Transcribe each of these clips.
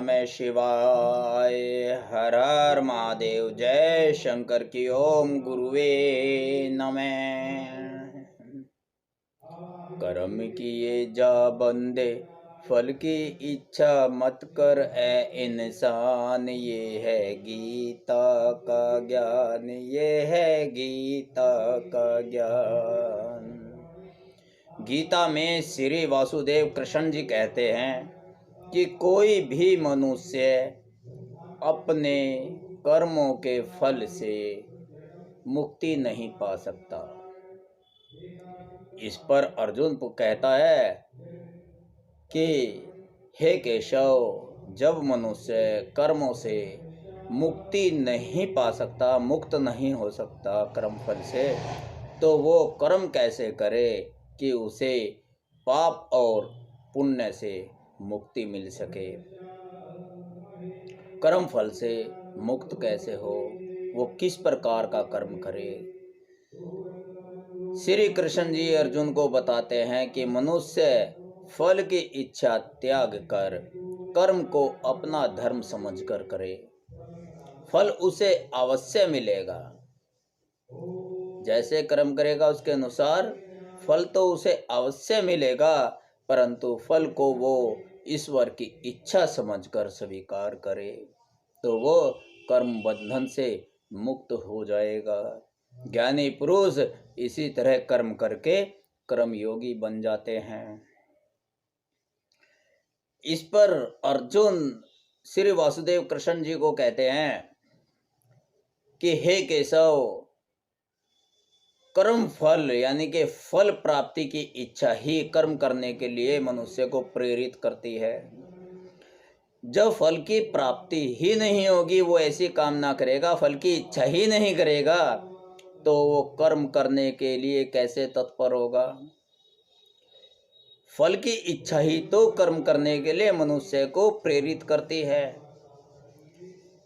नमः शिवाय। हर हर महादेव। जय शंकर की ओम गुरुवे नमः। कर्म किए जा बंदे फल की इच्छा मत कर ए इंसान, ये है गीता का ज्ञान, ये है गीता का ज्ञान। गीता में श्री वासुदेव कृष्ण जी कहते हैं कि कोई भी मनुष्य अपने कर्मों के फल से मुक्ति नहीं पा सकता। इस पर अर्जुन कहता है कि हे केशव, जब मनुष्य कर्मों से मुक्ति नहीं पा सकता, मुक्त नहीं हो सकता कर्म फल से, तो वो कर्म कैसे करे कि उसे पाप और पुण्य से मुक्ति मिल सके। कर्म फल से मुक्त कैसे हो, वो किस प्रकार का कर्म करे। श्री कृष्ण जी अर्जुन को बताते हैं कि मनुष्य फल की इच्छा त्याग कर कर्म को अपना धर्म समझकर करे, फल उसे अवश्य मिलेगा। जैसे कर्म करेगा उसके अनुसार फल तो उसे अवश्य मिलेगा, परंतु फल को वो ईश्वर की इच्छा समझकर स्वीकार करे तो वो कर्म बंधन से मुक्त हो जाएगा। ज्ञानी पुरुष इसी तरह कर्म करके कर्म योगी बन जाते हैं। इस पर अर्जुन श्री वासुदेव कृष्ण जी को कहते हैं कि हे केशव, कर्म फल यानी कि फल प्राप्ति की इच्छा ही कर्म करने के लिए मनुष्य को प्रेरित करती है। जब फल की प्राप्ति ही नहीं होगी, वो ऐसी कामना करेगा, फल की इच्छा ही नहीं करेगा, तो वो कर्म करने के लिए कैसे तत्पर होगा। फल की इच्छा ही तो कर्म करने के लिए मनुष्य को प्रेरित करती है,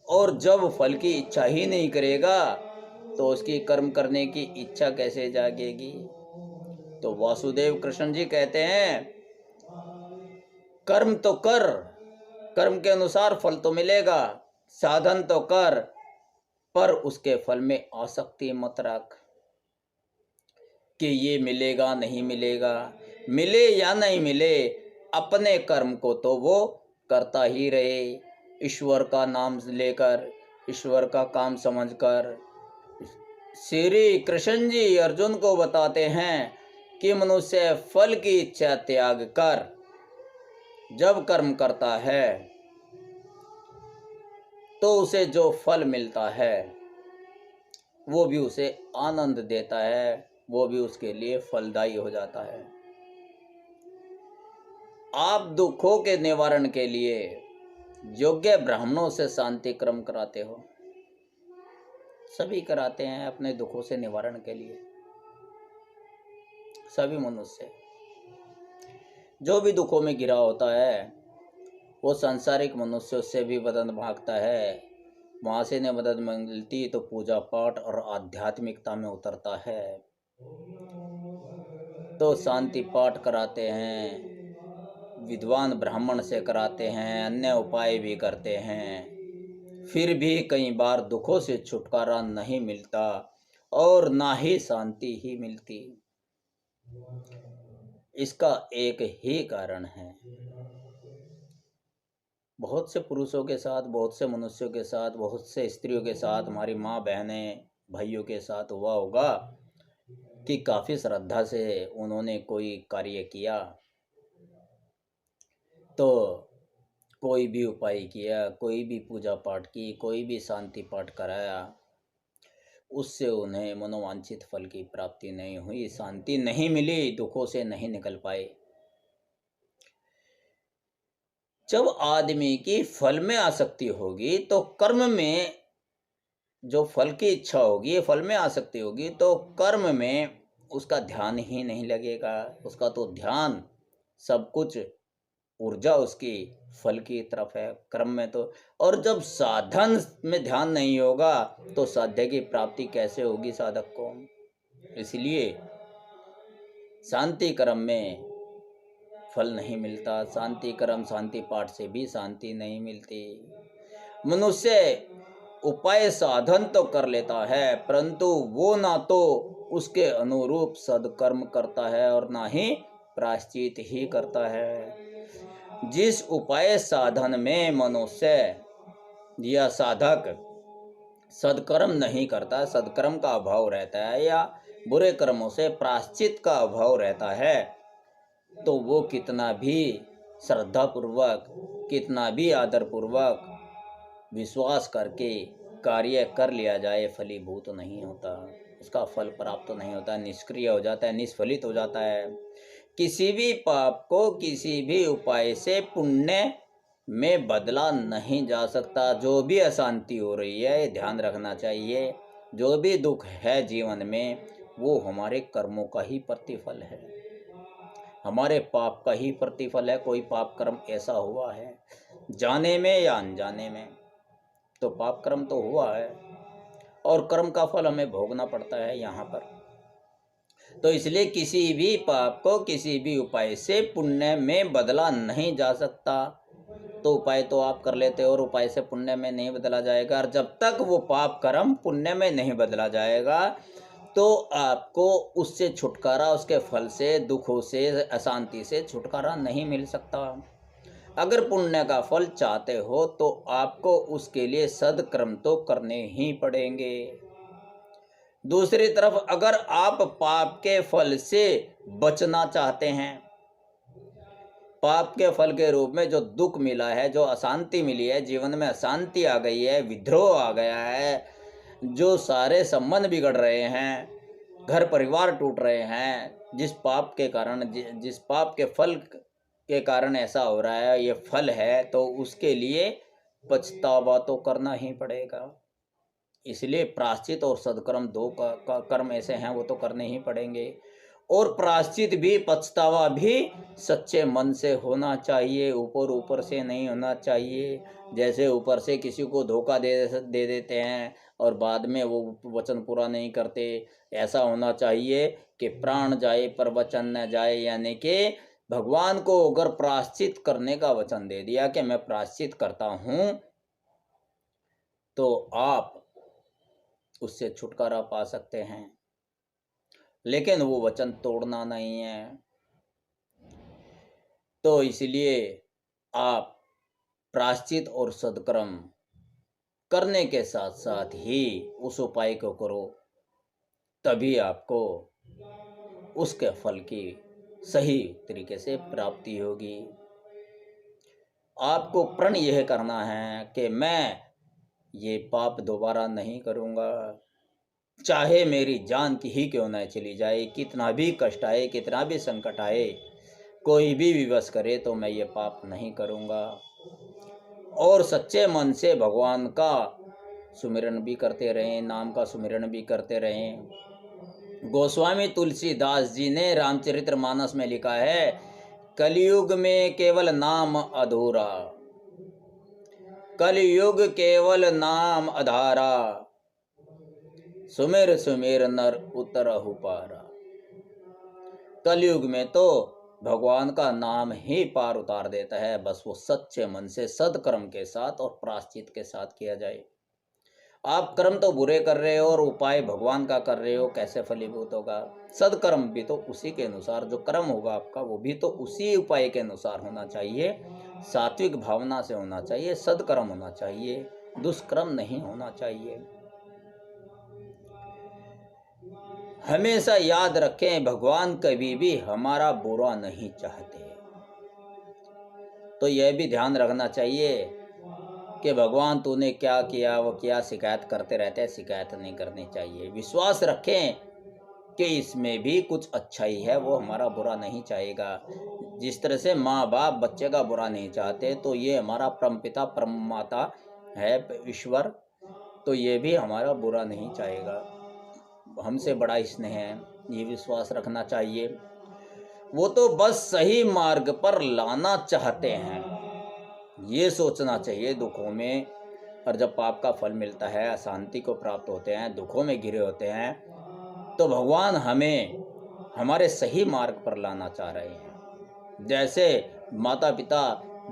और जब फल की इच्छा ही नहीं करेगा तो उसकी कर्म करने की इच्छा कैसे जागेगी। तो वासुदेव कृष्ण जी कहते हैं कर्म तो कर, कर्म के अनुसार फल तो मिलेगा, साधन तो कर, पर उसके फल में आसक्ति मत रख कि ये मिलेगा नहीं मिलेगा। मिले या नहीं मिले, अपने कर्म को तो वो करता ही रहे, ईश्वर का नाम लेकर, ईश्वर का काम समझकर। श्री कृष्ण जी अर्जुन को बताते हैं कि मनुष्य फल की इच्छा त्याग कर जब कर्म करता है तो उसे जो फल मिलता है वो भी उसे आनंद देता है, वो भी उसके लिए फलदायी हो जाता है। आप दुखों के निवारण के लिए योग्य ब्राह्मणों से शांति क्रम कराते हो। सभी कराते हैं अपने दुखों से निवारण के लिए। सभी मनुष्य जो भी दुखों में घिरा होता है वो सांसारिक मनुष्यों से भी मदद मांगता है, वहाँ से न मदद मिलती तो पूजा पाठ और आध्यात्मिकता में उतरता है, तो शांति पाठ कराते हैं, विद्वान ब्राह्मण से कराते हैं, अन्य उपाय भी करते हैं। फिर भी कई बार दुखों से छुटकारा नहीं मिलता और ना ही शांति ही मिलती। इसका एक ही कारण है, बहुत से पुरुषों के साथ, बहुत से मनुष्यों के साथ, बहुत से स्त्रियों के साथ, हमारी माँ बहनें भाइयों के साथ हुआ होगा कि काफ़ी श्रद्धा से उन्होंने कोई कार्य किया, तो कोई भी उपाय किया, कोई भी पूजा पाठ की, कोई भी शांति पाठ कराया, उससे उन्हें मनोवांछित फल की प्राप्ति नहीं हुई, शांति नहीं मिली, दुखों से नहीं निकल पाए। जब आदमी की फल में आसक्ति होगी तो कर्म में जो फल की इच्छा होगी, फल में आसक्ति होगी, तो कर्म में उसका ध्यान ही नहीं लगेगा। उसका तो ध्यान सब कुछ, ऊर्जा उसकी फल की तरफ है, कर्म में तो। और जब साधन में ध्यान नहीं होगा तो साध्य की प्राप्ति कैसे होगी साधक को। इसलिए शांति कर्म में फल नहीं मिलता। शांति कर्म शांति पाठ से भी शांति नहीं मिलती। मनुष्य उपाय साधन तो कर लेता है, परंतु वो ना तो उसके अनुरूप सदकर्म करता है और ना ही प्रायश्चित ही करता है। जिस उपाय साधन में मनुष्य या साधक सदकर्म नहीं करता, सदकर्म का अभाव रहता है या बुरे कर्मों से प्रायश्चित का अभाव रहता है, तो वो कितना भी श्रद्धापूर्वक, कितना भी आदरपूर्वक विश्वास करके कार्य कर लिया जाए, फलीभूत नहीं होता, उसका फल प्राप्त नहीं होता, निष्क्रिय हो जाता है, निष्फलित हो जाता है। किसी भी पाप को किसी भी उपाय से पुण्य में बदला नहीं जा सकता। जो भी अशांति हो रही है, ध्यान रखना चाहिए, जो भी दुख है जीवन में, वो हमारे कर्मों का ही प्रतिफल है, हमारे पाप का ही प्रतिफल है। कोई पाप कर्म ऐसा हुआ है जाने में या अनजाने में, तो पाप कर्म तो हुआ है और कर्म का फल हमें भोगना पड़ता है यहाँ पर। तो इसलिए किसी भी पाप को किसी भी उपाय से पुण्य में बदला नहीं जा सकता। तो उपाय तो आप कर लेते हो और उपाय से पुण्य में नहीं बदला जाएगा, और जब तक वो पाप कर्म पुण्य में नहीं बदला जाएगा तो आपको उससे छुटकारा, उसके फल से, दुखों से, अशांति से छुटकारा नहीं मिल सकता। अगर पुण्य का फल चाहते हो तो आपको उसके लिए सदकर्म तो करने ही पड़ेंगे। दूसरी तरफ अगर आप पाप के फल से बचना चाहते हैं, पाप के फल के रूप में जो दुख मिला है, जो अशांति मिली है, जीवन में अशांति आ गई है, विद्रोह आ गया है, जो सारे संबंध बिगड़ रहे हैं, घर परिवार टूट रहे हैं, जिस पाप के कारण, जिस पाप के फल के कारण ऐसा हो रहा है, ये फल है, तो उसके लिए पछतावा तो करना ही पड़ेगा। इसलिए प्रायश्चित और सदकर्म दो कर्म ऐसे हैं, वो तो करने ही पड़ेंगे। और प्रायश्चित भी, पछतावा भी सच्चे मन से होना चाहिए, ऊपर ऊपर से नहीं होना चाहिए। जैसे ऊपर से किसी को धोखा दे देते हैं और बाद में वो वचन पूरा नहीं करते, ऐसा होना चाहिए कि प्राण जाए पर वचन न जाए। यानी कि भगवान को अगर प्रायश्चित करने का वचन दे दिया कि मैं प्रायश्चित करता हूँ, तो आप उससे छुटकारा पा सकते हैं, लेकिन वो वचन तोड़ना नहीं है। तो इसलिए आप प्रायश्चित और सदकर्म करने के साथ साथ ही उस उपाय को करो, तभी आपको उसके फल की सही तरीके से प्राप्ति होगी। आपको प्रण यह करना है कि मैं ये पाप दोबारा नहीं करूँगा, चाहे मेरी जान की ही क्यों न चली जाए, कितना भी कष्ट आए, कितना भी संकट आए, कोई भी विवश करे, तो मैं ये पाप नहीं करूँगा। और सच्चे मन से भगवान का सुमिरन भी करते रहें, नाम का सुमिरन भी करते रहें। गोस्वामी तुलसीदास जी ने रामचरितमानस में लिखा है, कलयुग में केवल नाम अधूरा, कलयुग केवल नाम आधारा, सुमिर सुमिर नर उतरहु पारा। कलयुग में तो भगवान का नाम ही पार उतार देता है, बस वो सच्चे मन से सदकर्म के साथ और प्रायश्चित के साथ किया जाए। आप कर्म तो बुरे कर रहे हो और उपाय भगवान का कर रहे हो, कैसे फलीभूत होगा? सदकर्म भी तो उसी के अनुसार, जो कर्म होगा आपका वो भी तो उसी उपाय के अनुसार होना चाहिए, सात्विक भावना से होना चाहिए, सदकर्म होना चाहिए, दुष्कर्म नहीं होना चाहिए। हमेशा याद रखें, भगवान कभी भी हमारा बुरा नहीं चाहते। तो यह भी ध्यान रखना चाहिए कि भगवान तूने क्या किया, वो क्या, शिकायत करते रहते हैं, शिकायत नहीं करनी चाहिए। विश्वास रखें कि इसमें भी कुछ अच्छाई है, वो हमारा बुरा नहीं चाहेगा। जिस तरह से माँ बाप बच्चे का बुरा नहीं चाहते, तो ये हमारा परमपिता परम माता है ईश्वर, तो ये भी हमारा बुरा नहीं चाहेगा, हमसे बड़ा स्नेह है, ये विश्वास रखना चाहिए। वो तो बस सही मार्ग पर लाना चाहते हैं, ये सोचना चाहिए दुखों में। और जब पाप का फल मिलता है, अशांति को प्राप्त होते हैं, दुखों में घिरे होते हैं, तो भगवान हमें हमारे सही मार्ग पर लाना चाह रहे हैं। जैसे माता पिता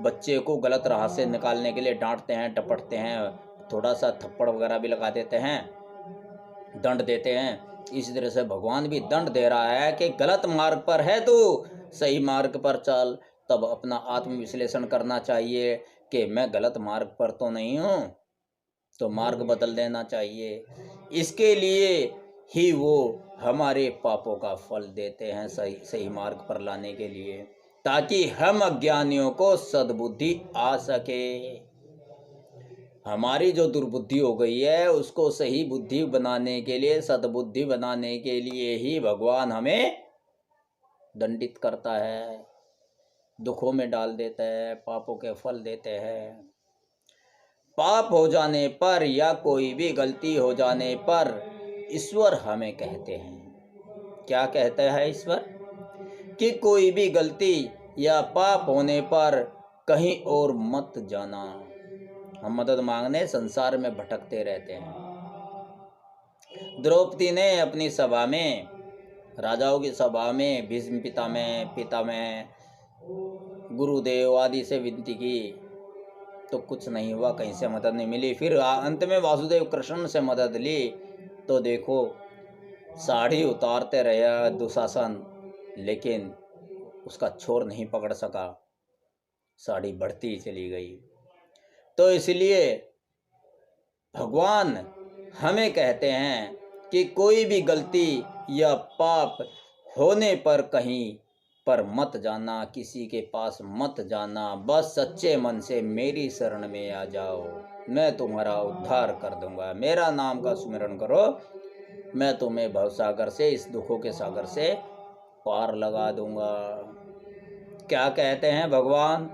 बच्चे को गलत राह से निकालने के लिए डांटते हैं, टपटते हैं, थोड़ा सा थप्पड़ वगैरह भी लगा देते हैं, दंड देते हैं, इसी तरह से भगवान भी दंड दे रहा है कि गलत मार्ग पर है तू, सही मार्ग पर चल। तब अपना आत्मविश्लेषण करना चाहिए कि मैं गलत मार्ग पर तो नहीं हूँ, तो मार्ग बदल देना चाहिए। इसके लिए ही वो हमारे पापों का फल देते हैं सही सही मार्ग पर लाने के लिए, ताकि हम अज्ञानियों को सद्बुद्धि आ सके। हमारी जो दुर्बुद्धि हो गई है उसको सही बुद्धि बनाने के लिए, सद्बुद्धि बनाने के लिए ही भगवान हमें दंडित करता है, दुखों में डाल देता है, पापों के फल देते हैं। पाप हो जाने पर या कोई भी गलती हो जाने पर ईश्वर हमें कहते हैं, क्या कहता है ईश्वर, कि कोई भी गलती या पाप होने पर कहीं और मत जाना। हम मदद मांगने संसार में भटकते रहते हैं। द्रौपदी ने अपनी सभा में, राजाओं की सभा में भीष्म पितामह गुरुदेव आदि से विनती की, तो कुछ नहीं हुआ, कहीं से मदद नहीं मिली। फिर अंत में वासुदेव कृष्ण से मदद ली, तो देखो साड़ी उतारते रहा दुशासन, लेकिन उसका छोर नहीं पकड़ सका, साड़ी बढ़ती ही चली गई। तो इसलिए भगवान हमें कहते हैं कि कोई भी गलती या पाप होने पर कहीं पर मत जाना, किसी के पास मत जाना, बस सच्चे मन से मेरी शरण में आ जाओ, मैं तुम्हारा उद्धार कर दूंगा। मेरा नाम का स्मरण करो, मैं तुम्हें भवसागर से, इस दुखों के सागर से पार लगा दूंगा। क्या कहते हैं भगवान,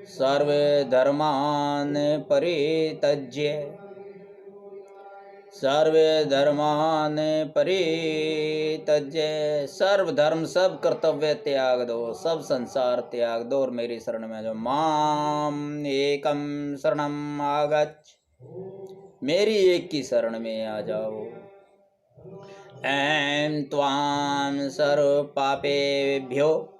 सर्वे धर्मान परित्यज्य, सर्वे धर्मान परित्यज्य, सर्व धर्म सब कर्तव्य त्याग दो, सब संसार त्याग दो और मेरी शरण में आ जाओ। माम एकम शरणम आगच्छ, मेरी एक की शरण में आ जाओ। ऐं त्वां सर्व पापेभ्यो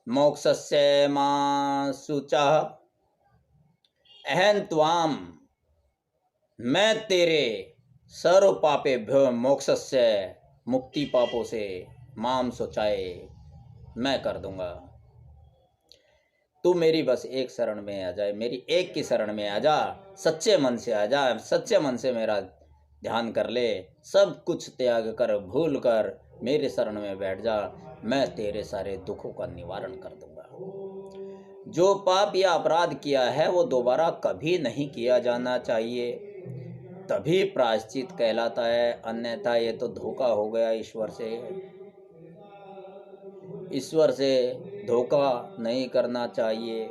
मोक्षस्य मा शुचः, अहं त्वां, मैं तेरे सर्व पापेभ्यो मोक्षस्य, मुक्ति पापों से, माम शुचाय, मैं कर दूंगा। तू मेरी बस एक शरण में आ जाए, मेरी एक की शरण में आ जा, सच्चे मन से आ जा, सच्चे मन से मेरा ध्यान कर ले, सब कुछ त्याग कर, भूल कर मेरे शरण में बैठ जा, मैं तेरे सारे दुखों का निवारण कर दूंगा। जो पाप या अपराध किया है वो दोबारा कभी नहीं किया जाना चाहिए, तभी प्रायश्चित कहलाता है, अन्यथा ये तो धोखा हो गया ईश्वर से। ईश्वर से धोखा नहीं करना चाहिए।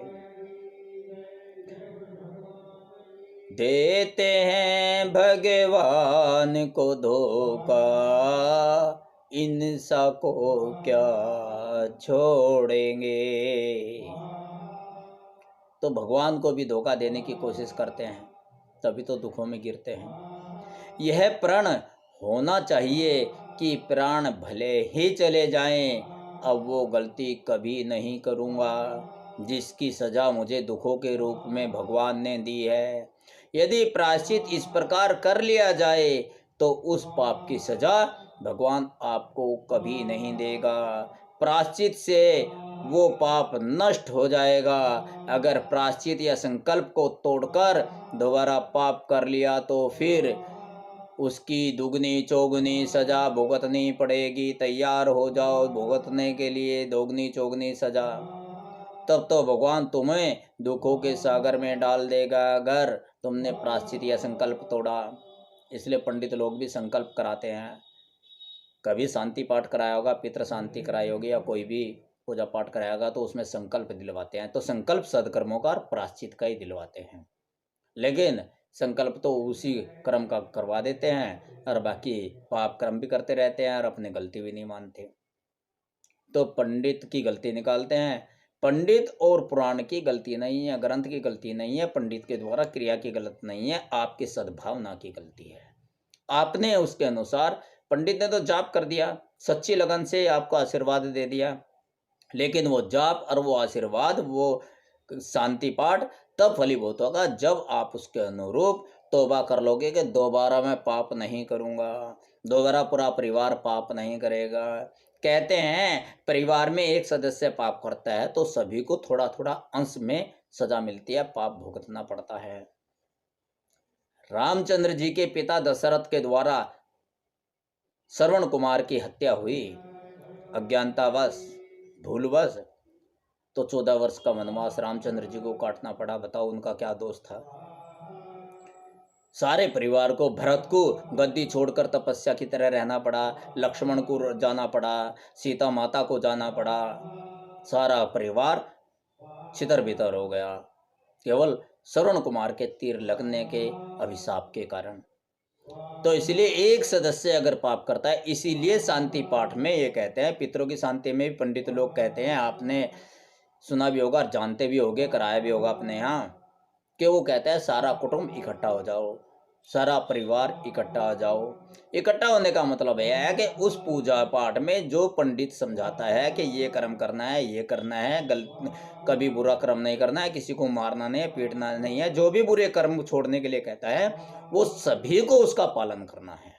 देते हैं भगवान को धोखा, इनसा को क्या छोड़ेंगे। तो भगवान को भी धोखा देने की कोशिश करते हैं, तभी तो दुखों में गिरते हैं। यह प्रण होना चाहिए कि प्राण भले ही चले जाएं, अब वो गलती कभी नहीं करूँगा जिसकी सज़ा मुझे दुखों के रूप में भगवान ने दी है। यदि प्रायश्चित इस प्रकार कर लिया जाए तो उस पाप की सज़ा भगवान आपको कभी नहीं देगा। प्रायश्चित से वो पाप नष्ट हो जाएगा। अगर प्रायश्चित या संकल्प को तोड़कर दोबारा पाप कर लिया तो फिर उसकी दुगनी चौगुनी सजा भुगतनी पड़ेगी। तैयार हो जाओ भुगतने के लिए दोगुनी चौगुनी सजा। तब तो भगवान तुम्हें दुखों के सागर में डाल देगा अगर तुमने प्रायश्चित या संकल्प तोड़ा। इसलिए पंडित लोग भी संकल्प कराते हैं। कभी शांति पाठ कराया होगा, पितृ शांति कराई होगी या कोई भी पूजा पाठ कराया होगा, तो उसमें संकल्प दिलवाते हैं। तो संकल्प सदकर्मों का प्रायश्चित का ही दिलवाते हैं, लेकिन संकल्प तो उसी कर्म का करवा देते हैं और बाकी पाप कर्म भी करते रहते हैं और अपनी गलती भी नहीं मानते। तो पंडित की गलती निकालते हैं। पंडित और पुराण की गलती नहीं है, ग्रंथ की गलती नहीं है, पंडित के द्वारा क्रिया की गलती नहीं है, आपकी सद्भावना की गलती है। आपने उसके अनुसार, पंडित ने तो जाप कर दिया, सच्ची लगन से आपको आशीर्वाद दे दिया, लेकिन वो जाप और वो आशीर्वाद, वो शांति पाठ तब फलीभूत होगा जब आप उसके अनुरूप तौबा कर लोगे कि दोबारा मैं पाप नहीं करूँगा, दोबारा पूरा परिवार पाप नहीं करेगा। कहते हैं परिवार में एक सदस्य पाप करता है तो सभी को थोड़ा थोड़ा अंश में सजा मिलती है, पाप भुगतना पड़ता है। रामचंद्र जी के पिता दशरथ के द्वारा श्रवण कुमार की हत्या हुई अज्ञानतावश, भूलवश, तो 14 वर्ष का वनवास रामचंद्र जी को काटना पड़ा। बताओ उनका क्या दोष था। सारे परिवार को, भरत को गद्दी छोड़कर तपस्या की तरह रहना पड़ा, लक्ष्मण को जाना पड़ा, सीता माता को जाना पड़ा, सारा परिवार छितर बितर हो गया केवल श्रवण कुमार के तीर लगने के अभिशाप के कारण। तो इसलिए एक सदस्य अगर पाप करता है, इसीलिए शांति पाठ में ये कहते हैं, पितरों की शांति में भी पंडित लोग कहते हैं, आपने सुना भी होगा, जानते भी होगे, कराया भी होगा अपने यहाँ, कि वो कहता है सारा कुटुंब इकट्ठा हो जाओ, सारा परिवार इकट्ठा हो जाओ। इकट्ठा होने का मतलब यह है कि उस पूजा पाठ में जो पंडित समझाता है कि ये कर्म करना है, ये करना है, कभी बुरा कर्म नहीं करना है, किसी को मारना नहीं है, पीटना नहीं है, जो भी बुरे कर्म छोड़ने के लिए कहता है वो सभी को उसका पालन करना है।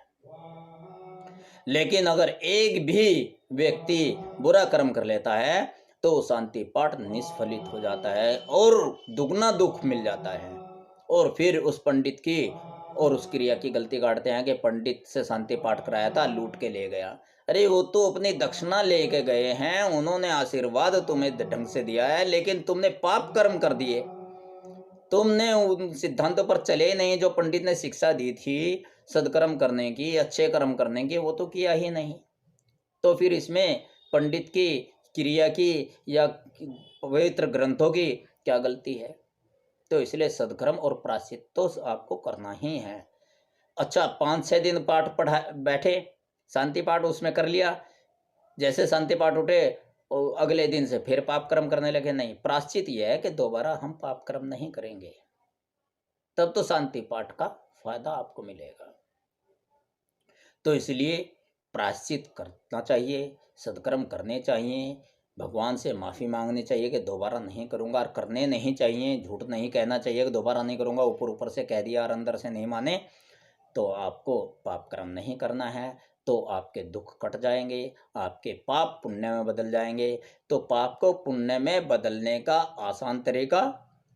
लेकिन अगर एक भी व्यक्ति बुरा कर्म कर लेता है तो शांति पाठ निष्फलित हो जाता है और दुगना दुख मिल जाता है। और फिर उस पंडित की और उस क्रिया की गलती काटते हैं कि पंडित से शांति पाठ कराया था, लूट के ले गया। अरे वो तो अपनी दक्षिणा लेके गए हैं, उन्होंने आशीर्वाद तुम्हें ढंग से दिया है, लेकिन तुमने पाप कर्म कर दिए, तुमने उन सिद्धांतों पर चले नहीं जो पंडित ने शिक्षा दी थी सदकर्म करने की, अच्छे कर्म करने की, वो तो किया ही नहीं। तो फिर इसमें पंडित की क्रिया की या पवित्र ग्रंथों की क्या गलती है। तो इसलिए सदकर्म और प्रायश्चित तो आपको करना ही है। अच्छा, 5-6 दिन पाठ पढ़ा बैठे, शांति पाठ उसमें कर लिया, जैसे शांति पाठ उठे और अगले दिन से फिर पाप कर्म करने लगे, नहीं, प्रायश्चित यह है कि दोबारा हम पाप कर्म नहीं करेंगे, तब तो शांति पाठ का फायदा आपको मिलेगा। तो इसलिए प्रायश्चित करना चाहिए, सदकर्म करने चाहिए, भगवान से माफ़ी मांगनी चाहिए कि दोबारा नहीं करूँगा, और करने नहीं चाहिए, झूठ नहीं कहना चाहिए कि दोबारा नहीं करूँगा, ऊपर ऊपर से कह दिया और अंदर से नहीं माने, तो आपको पाप कर्म नहीं करना है, तो आपके दुख कट जाएंगे, आपके पाप पुण्य में बदल जाएंगे। तो पाप को पुण्य में बदलने का आसान तरीका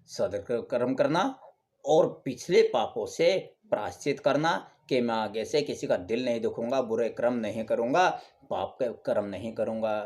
सदकर्म करना और पिछले पापों से प्रायश्चित करना कि मैं आगे से किसी का दिल नहीं दुखूंगा, बुरे कर्म नहीं करूंगा, पाप के कर्म नहीं करूंगा,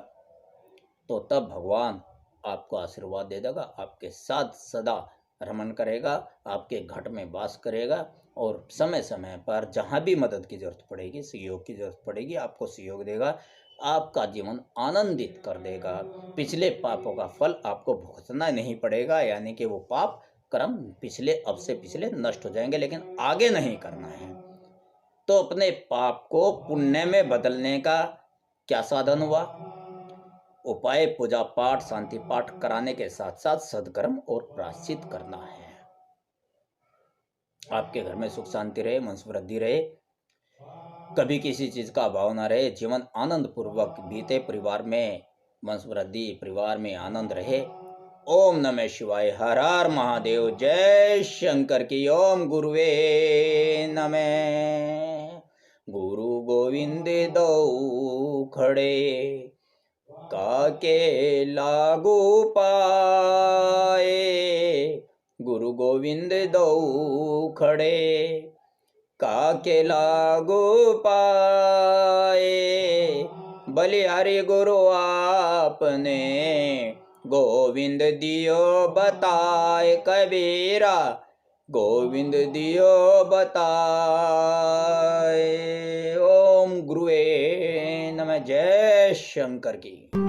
तो तब भगवान आपको आशीर्वाद दे देगा, आपके साथ सदा रमन करेगा, आपके घट में वास करेगा और समय समय पर जहाँ भी मदद की जरूरत पड़ेगी, सहयोग की जरूरत पड़ेगी, आपको सहयोग देगा, आपका जीवन आनंदित कर देगा। पिछले पापों का फल आपको भुगतना नहीं पड़ेगा, यानी कि वो पाप कर्म पिछले अब से पिछले नष्ट हो जाएंगे, लेकिन आगे नहीं करना है। तो अपने पाप को पुण्य में बदलने का क्या साधन हुआ? उपाय पूजा पाठ, शांति पाठ कराने के साथ साथ सदकर्म और प्रायश्चित करना है। आपके घर में सुख शांति रहे, वंश वृद्धि रहे, कभी किसी चीज का अभाव ना रहे, जीवन आनंद पूर्वक बीते, परिवार में वंश वृद्धि, परिवार में आनंद रहे। ओम नमः शिवाय। हर हर महादेव। जय शंकर की। ओम गुरुवे नमः। गुरु गोविंद दो खड़े, काके लागू पाए। गुरु गोविंद दो खड़े, काके लागू पाए। बलिहारी गुरु आपने, गोविंद दियो बताए। कबीरा गोविंद दियो बताए। ओम गुरुवे नमः। जय शंकर की।